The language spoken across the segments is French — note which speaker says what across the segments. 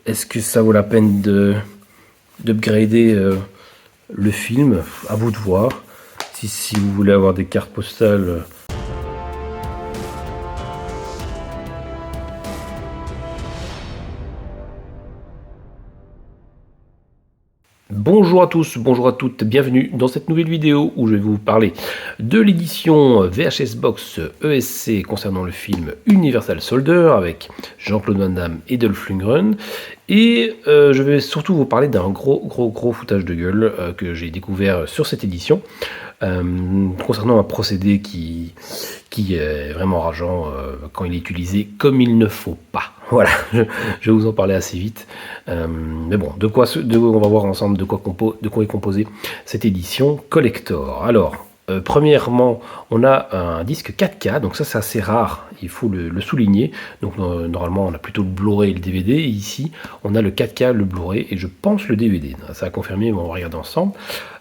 Speaker 1: est-ce que ça vaut la peine d'upgrader le film? À vous de voir. Si vous voulez avoir des cartes postales... Bonjour à tous, bonjour à toutes, bienvenue dans cette nouvelle vidéo où je vais vous parler de l'édition VHS Box ESC concernant le film Universal Soldier avec Jean-Claude Van Damme et Dolph Lundgren. Et je vais surtout vous parler d'un gros foutage de gueule que j'ai découvert sur cette édition concernant un procédé qui est vraiment rageant quand il est utilisé comme il ne faut pas. Voilà, je vais vous en parler assez vite. Mais bon, on va voir ensemble de quoi est composée cette édition collector. Alors, premièrement, on a un disque 4K, donc ça c'est assez rare, il faut le souligner. Donc normalement on a plutôt le Blu-ray et le DVD, et ici on a le 4K, le Blu-ray et je pense le DVD. Ça a confirmé, mais on va regarder ensemble.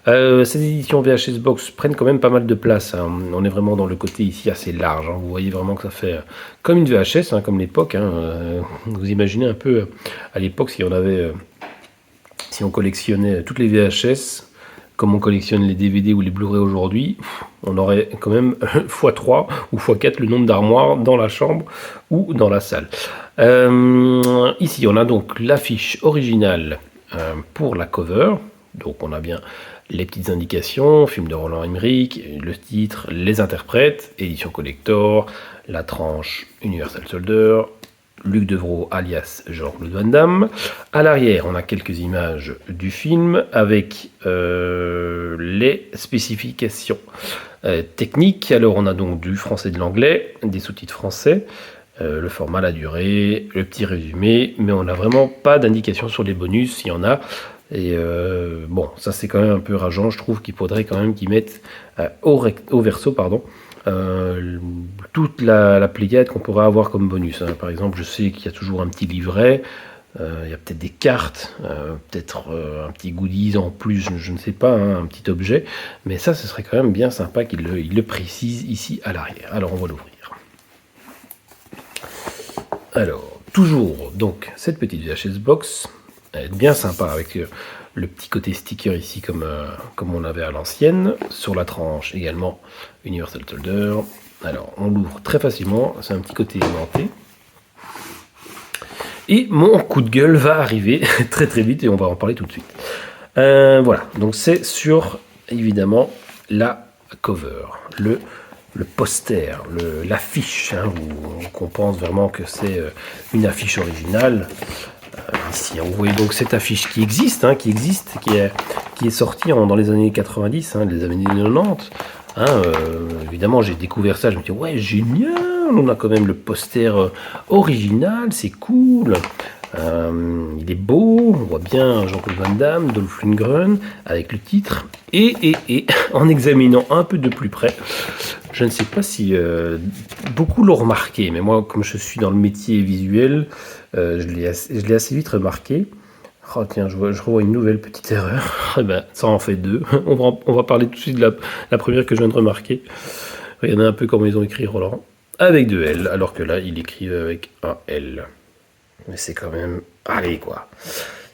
Speaker 1: Ces éditions VHS Box prennent quand même pas mal de place, hein. On est vraiment dans le côté ici assez large, hein. Vous voyez vraiment que ça fait comme une VHS, hein, comme l'époque, hein. Vous imaginez un peu à l'époque si on collectionnait toutes les VHS comme on collectionne les DVD ou les Blu-ray aujourd'hui, on aurait quand même x3 ou x4 le nombre d'armoires dans la chambre ou dans la salle. Ici, on a donc l'affiche originale pour la cover. Donc on a bien les petites indications, film de Roland Emmerich, le titre, les interprètes, édition collector, la tranche Universal Soldier, Luc Devrault alias Jean-Claude Van Damme. À l'arrière, on a quelques images du film avec les spécifications techniques. Alors, on a donc du français et de l'anglais, des sous-titres français, le format, la durée, le petit résumé, mais on n'a vraiment pas d'indication sur les bonus, il y en a. Et bon, ça c'est quand même un peu rageant. Je trouve qu'il faudrait quand même qu'ils mettent au verso, pardon, toute la pléiade qu'on pourrait avoir comme bonus, hein. Par exemple, je sais qu'il y a toujours un petit livret, il y a peut-être des cartes, peut-être un petit goodies en plus, je ne sais pas, hein, un petit objet, mais ça, ce serait quand même bien sympa qu'il le précise ici à l'arrière. Alors, on va l'ouvrir. Alors, toujours, donc, cette petite VHS Box, elle est bien sympa avec le petit côté sticker ici comme on avait à l'ancienne. Sur la tranche également Universal Soldier. Alors on l'ouvre très facilement, c'est un petit côté aimanté. Et mon coup de gueule va arriver très vite et on va en parler tout de suite. Voilà, donc c'est sur évidemment la cover, le poster, l'affiche, hein, qu'on pense vraiment que c'est une affiche originale. Ici, vous voyez donc cette affiche qui existe, qui est sortie dans les années 90, les années 90. Évidemment, j'ai découvert ça, je me dis ouais, génial, on a quand même le poster original, c'est cool. Il est beau, on voit bien Jean-Claude Van Damme, Dolph Lundgren avec le titre. Et en examinant un peu de plus près, je ne sais pas si beaucoup l'ont remarqué, mais moi, comme je suis dans le métier visuel, je l'ai assez vite remarqué. Oh tiens, je revois une nouvelle petite erreur. Eh ben, ça en fait deux. On va parler tout de suite de la première que je viens de remarquer. Regardez un peu comment ils ont écrit Roland. Avec deux L, alors que là, il écrit avec un L. Mais c'est quand même... Allez, quoi.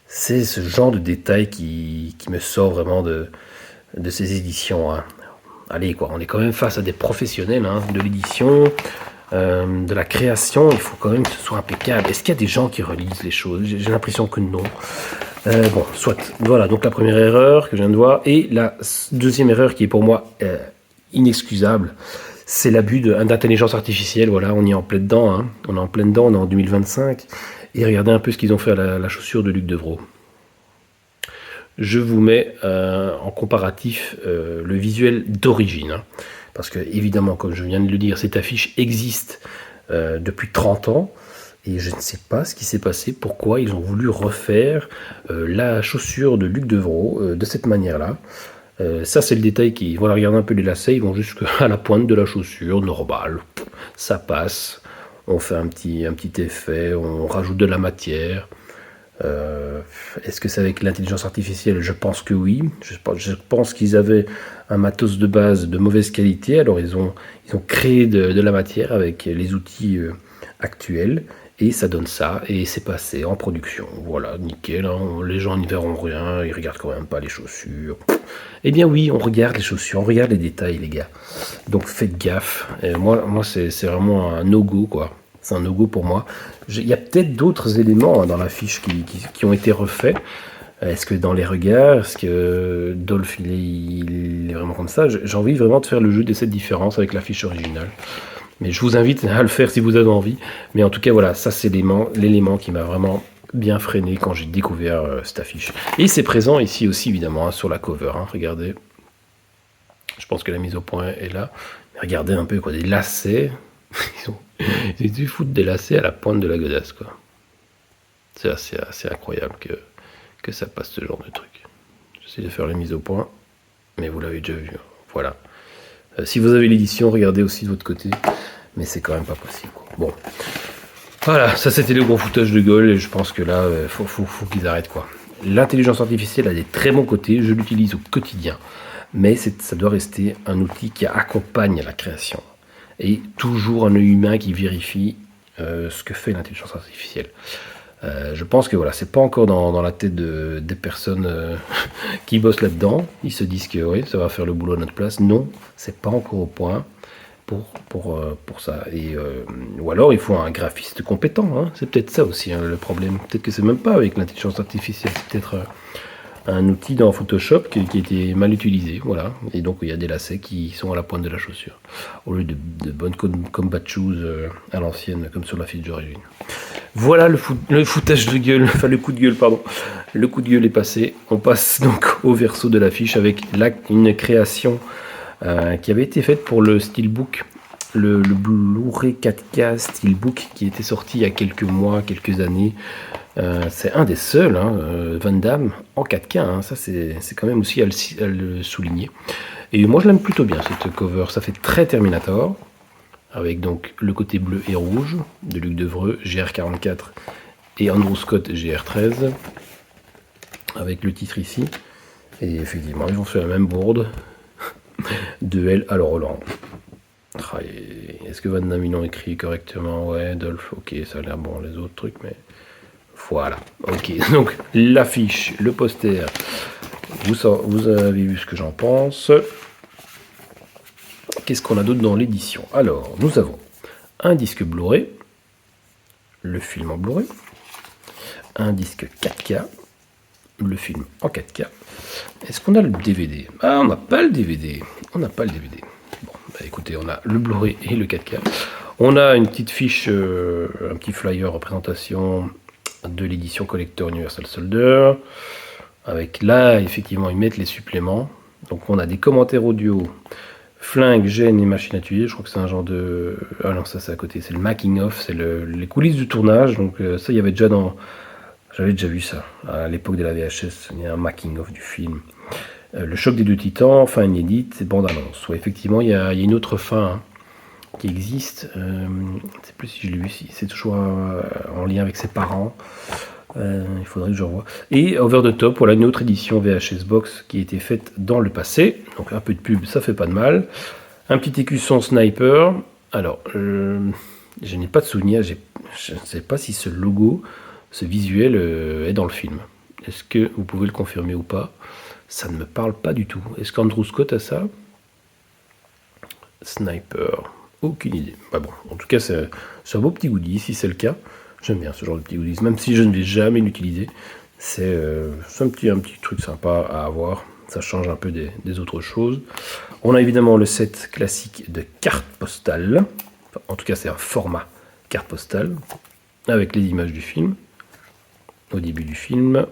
Speaker 1: C'est ce genre de détail qui me sort vraiment de ces éditions. Allez, quoi. On est quand même face à des professionnels de l'édition, de la création. Il faut quand même que ce soit impeccable. Est-ce qu'il y a des gens qui relisent les choses? J'ai l'impression que non. Bon, soit. Voilà, donc la première erreur que je viens de voir. Et la deuxième erreur qui est pour moi inexcusable, c'est l'abus d'intelligence artificielle. Voilà, on y est en plein dedans. On est en plein dedans, on est en 2025. Et regardez un peu ce qu'ils ont fait à la chaussure de Luc Devrault. Je vous mets en comparatif le visuel d'origine. Parce que, évidemment, comme je viens de le dire, cette affiche existe depuis 30 ans. Et je ne sais pas ce qui s'est passé, pourquoi ils ont voulu refaire la chaussure de Luc Devrault de cette manière-là. Ça, c'est le détail qui... Voilà, regardez un peu les lacets, ils vont jusqu'à la pointe de la chaussure, normal. Ça passe. On fait un petit effet, on rajoute de la matière. Est-ce que c'est avec l'intelligence artificielle? Je pense que oui. Je pense qu'ils avaient un matos de base de mauvaise qualité, alors ils ont créé de la matière avec les outils actuels, Et ça donne ça, et c'est passé en production. Voilà, nickel, hein, les gens n'y verront rien, ils regardent quand même pas les chaussures. Eh bien oui, on regarde les chaussures, on regarde les détails, les gars. Donc faites gaffe. Et moi c'est vraiment un no-go, quoi. C'est un no-go pour moi. Il y a peut-être d'autres éléments hein, dans la fiche qui ont été refaits. Est-ce que dans les regards, est-ce que Dolph il est vraiment comme ça? J'ai envie vraiment de faire le jeu de cette différence avec la fiche originale. Mais je vous invite à le faire si vous avez envie. Mais en tout cas, voilà, ça c'est l'élément qui m'a vraiment bien freiné quand j'ai découvert cette affiche. Et c'est présent ici aussi, évidemment, hein, sur la cover. Hein, regardez. Je pense que la mise au point est là. Mais regardez un peu, quoi, des lacets. Ils ont dû foutre des lacets à la pointe de la godasse, quoi. C'est assez incroyable que ça passe ce genre de truc. J'essaie de faire les mises au point, mais vous l'avez déjà vu. Hein. Voilà. Si vous avez l'édition, regardez aussi de votre côté. Mais c'est quand même pas possible. Quoi. Bon. Voilà, ça c'était le gros foutage de gueule. Et je pense que là, faut qu'ils arrêtent. Quoi. L'intelligence artificielle a des très bons côtés. Je l'utilise au quotidien. Mais ça doit rester un outil qui accompagne la création. Et toujours un œil humain qui vérifie ce que fait l'intelligence artificielle. Je pense que voilà, c'est pas encore dans la tête des personnes qui bossent là-dedans. Ils se disent que oui, ça va faire le boulot à notre place. Non, c'est pas encore au point pour ça. Et, ou alors il faut un graphiste compétent. Hein. C'est peut-être ça aussi hein, le problème. Peut-être que c'est même pas avec l'intelligence artificielle. C'est peut-être un outil dans Photoshop qui a été mal utilisé. Voilà. Et donc il y a des lacets qui sont à la pointe de la chaussure. Au lieu de bonnes combat shoes à l'ancienne, comme sur la fiche d'origine. Voilà le foutage de gueule, enfin le coup de gueule, pardon. Le coup de gueule est passé. On passe donc au verso de l'affiche avec une création qui avait été faite pour le Steelbook, le Blu-ray 4K Steelbook qui était sorti il y a quelques mois, quelques années. C'est un des seuls, hein, Van Damme en 4K. Hein, ça, c'est quand même aussi à le souligner. Et moi, je l'aime plutôt bien cette cover. Ça fait très Terminator. Avec donc le côté bleu et rouge de Luc Devreux, GR44 et Andrew Scott GR13, avec le titre ici. Et effectivement, ils ont fait la même bourde de L à Laurent. Est-ce que Van Damme ils l'ont écrit correctement? Ouais, Dolph, ok, ça a l'air bon, les autres trucs, mais voilà. Ok, donc l'affiche, le poster, vous avez vu ce que j'en pense. Qu'est-ce qu'on a d'autre dans l'édition? Alors, nous avons un disque Blu-ray, le film en Blu-ray, un disque 4K, le film en 4K. Est-ce qu'on a le DVD? Ah, on n'a pas le DVD. On n'a pas le DVD. Bon, bah écoutez, on a le Blu-ray et le 4K. On a une petite fiche, un petit flyer représentation de l'édition collector Universal Soldier. Avec là, effectivement, ils mettent les suppléments. Donc, on a des commentaires audio. Flingue, gêne et machine à tuer, je crois que c'est un genre de... Ah non, ça c'est à côté, c'est le making of, c'est les coulisses du tournage, donc ça il y avait déjà dans... J'avais déjà vu ça, à l'époque de la VHS, il y a un making of du film. Le choc des deux titans, fin inédite, c'est bande-annonce. Ouais, effectivement, il y a une autre fin hein, qui existe, je ne sais plus si je l'ai vu, si c'est toujours en lien avec ses parents. Il faudrait que je revoie. Et Over the Top, voilà une autre édition VHS Box qui a été faite dans le passé. Donc un peu de pub, ça fait pas de mal. Un petit écusson Sniper. Alors, je n'ai pas de souvenir. Je ne sais pas si ce logo, ce visuel est dans le film. Est-ce que vous pouvez le confirmer ou pas? Ça ne me parle pas du tout. Est-ce qu'Andrew Scott a ça? Sniper. Aucune idée. Bah bon, en tout cas, c'est un beau petit goodie si c'est le cas. J'aime bien ce genre de petit goodies, même si je ne vais jamais l'utiliser. C'est un petit truc sympa à avoir. Ça change un peu des autres choses. On a évidemment le set classique de carte postale. Enfin, en tout cas, c'est un format carte postale. Avec les images du film. Au début du film.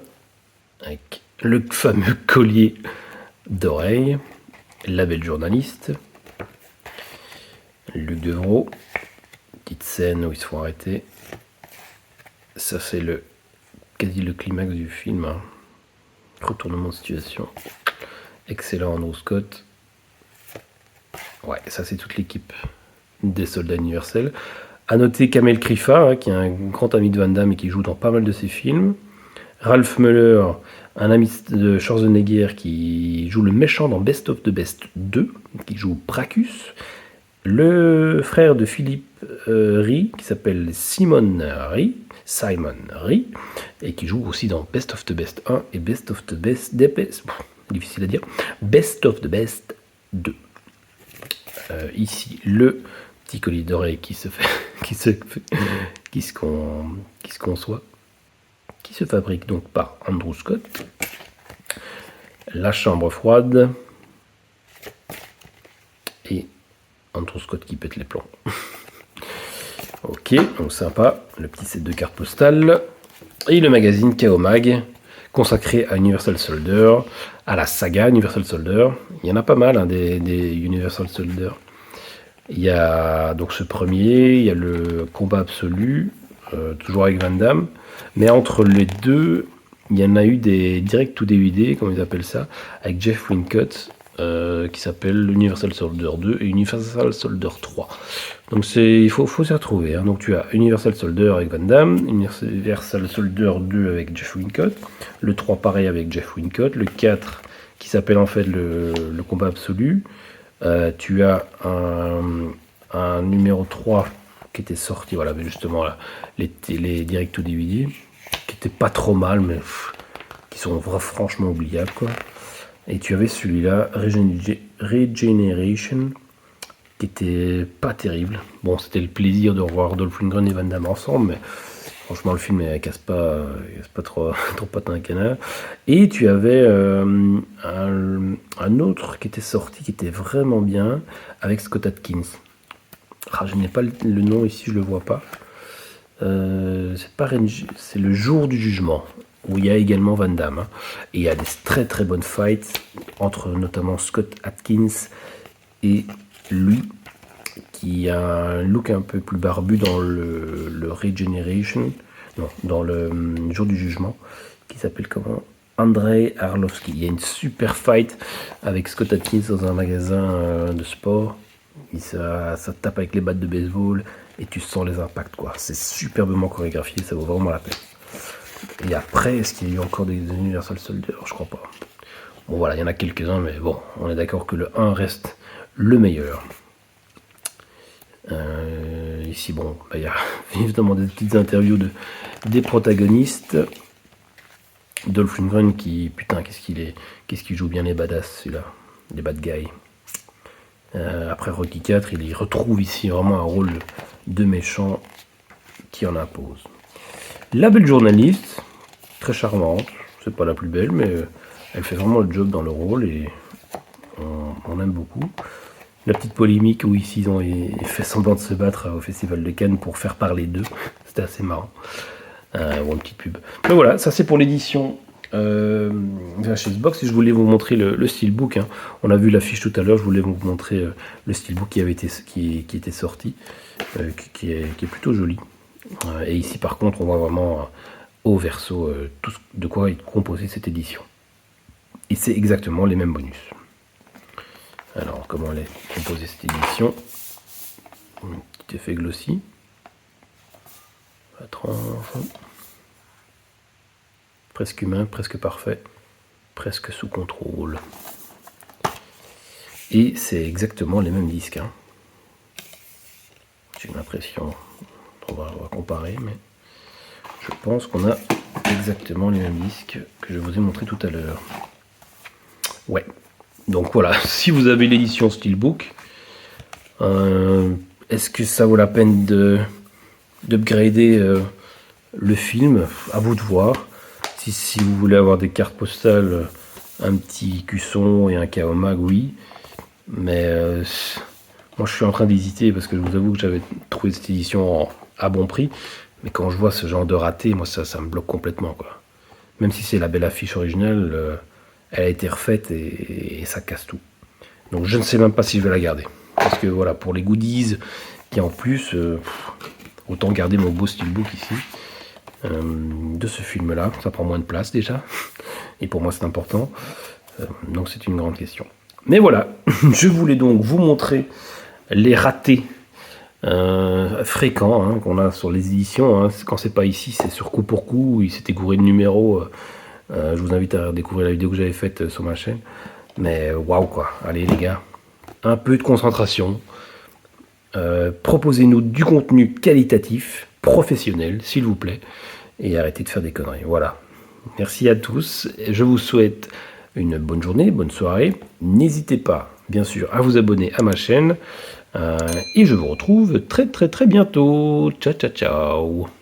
Speaker 1: Avec le fameux collier d'oreille. La belle journaliste. Luc Devreux. Petite scène où ils se font arrêter. Ça c'est quasi le climax du film. Hein. Retournement de situation. Excellent Andrew Scott. Ouais, ça c'est toute l'équipe des soldats universels. À noter Kamel Krifa, hein, qui est un grand ami de Van Damme et qui joue dans pas mal de ses films. Ralph Muller, un ami de Schwarzenegger qui joue le méchant dans Best of the Best 2, qui joue Bracus. Le frère de Philippe Rie, qui s'appelle Simon Rie, et qui joue aussi dans Best of the Best 1 et Best of the Best, difficile à dire, Best of the Best 2. Ici, le petit collier d'oreille qui se fait, qui se conçoit, qui se fabrique donc par Andrew Scott. La chambre froide et Andrew Scott qui pète les plombs. Ok, donc sympa, le petit set de cartes postales. Et le magazine Chaos Mag, consacré à Universal Soldier, à la saga Universal Soldier. Il y en a pas mal, hein, des Universal Soldier. Il y a donc ce premier, il y a le combat absolu, toujours avec Van Damme. Mais entre les deux, il y en a eu des direct to DVD, comme ils appellent ça, avec Jeff Wincott, qui s'appelle Universal Soldier 2 et Universal Soldier 3. Donc il faut s'y retrouver. Hein. Donc tu as Universal Soldier avec Van Damme, Universal Soldier 2 avec Jeff Wincott, le 3 pareil avec Jeff Wincott, le 4 qui s'appelle en fait le combat absolu. Tu as un numéro 3 qui était sorti, voilà, mais justement là, les direct to DVD, qui étaient pas trop mal, mais qui sont franchement oubliables, quoi. Et tu avais celui-là, Regeneration, qui était pas terrible. Bon, c'était le plaisir de revoir Dolph Lundgren et Van Damme ensemble, mais franchement, le film ne casse pas trop pattes dans un canard. Et tu avais un autre qui était sorti, qui était vraiment bien, avec Scott Adkins. Ah, je n'ai pas le nom ici, je le vois pas. C'est le jour du jugement, où il y a également Van Damme. Hein. Et il y a des très très bonnes fights entre notamment Scott Adkins et lui, qui a un look un peu plus barbu dans le Regeneration, non, dans le jour du jugement, qui s'appelle comment, Andrei Arlovski. Il y a une super fight avec Scott Adkins dans un magasin de sport. Ça tape avec les battes de baseball et tu sens les impacts, quoi. C'est superbement chorégraphié, ça vaut vraiment la peine. Et après, est-ce qu'il y a eu encore des Universal Soldier? Je crois pas. Bon voilà, il y en a quelques-uns, mais bon, on est d'accord que le 1 reste le meilleur. Ici, bon, il y a évidemment des petites interviews des protagonistes. Dolph Lundgren qui, putain, qu'est-ce qu'il joue bien les badass, celui-là, les bad guys. Après Rocky 4, il y retrouve ici vraiment un rôle de méchant qui en impose. La belle journaliste, très charmante, c'est pas la plus belle, mais elle fait vraiment le job dans le rôle et on aime beaucoup. La petite polémique où ici ils ont fait semblant de se battre au Festival de Cannes pour faire parler d'eux, c'était assez marrant. Ou une petite pub. Mais voilà, ça c'est pour l'édition VHS Box, et je voulais vous montrer le steelbook. Hein. On a vu l'affiche tout à l'heure, je voulais vous montrer le steelbook qui était sorti, qui est plutôt joli. Et ici par contre on voit vraiment au verso tout de quoi est composée cette édition. Et c'est exactement les mêmes bonus. Alors comment elle est composée cette édition? Un petit effet glossy. La tranche. Presque humain, presque parfait, presque sous contrôle. Et c'est exactement les mêmes disques. Hein. J'ai l'impression, on va comparer, mais je pense qu'on a exactement les mêmes disques que je vous ai montré tout à l'heure. Ouais, donc voilà, si vous avez l'édition Steelbook, est-ce que ça vaut la peine d'upgrader le film? À vous de voir. Si vous voulez avoir des cartes postales, un petit Cusson et un Chaos Mag, oui. Mais moi je suis en train d'hésiter parce que je vous avoue que j'avais trouvé cette édition à bon prix. Mais quand je vois ce genre de raté, moi ça me bloque complètement, quoi. Même si c'est la belle affiche originale, elle a été refaite et ça casse tout. Donc je ne sais même pas si je vais la garder. Parce que voilà, pour les goodies qui en plus, autant garder mon beau steelbook ici. De ce film là, ça prend moins de place déjà et pour moi c'est important, donc c'est une grande question, mais voilà. Je voulais donc vous montrer les ratés fréquents hein, qu'on a sur les éditions, hein. Quand c'est pas ici, c'est sur Coup pour Coup, il s'était gouré de numéros. Je vous invite à découvrir la vidéo que j'avais faite sur ma chaîne, mais waouh quoi. Allez les gars, un peu de concentration, Proposez-nous du contenu qualitatif, professionnel, s'il vous plaît, et arrêtez de faire des conneries. Voilà. Merci à tous. Je vous souhaite une bonne journée, bonne soirée. N'hésitez pas, bien sûr, à vous abonner à ma chaîne. Et je vous retrouve très très très bientôt. Ciao ciao ciao.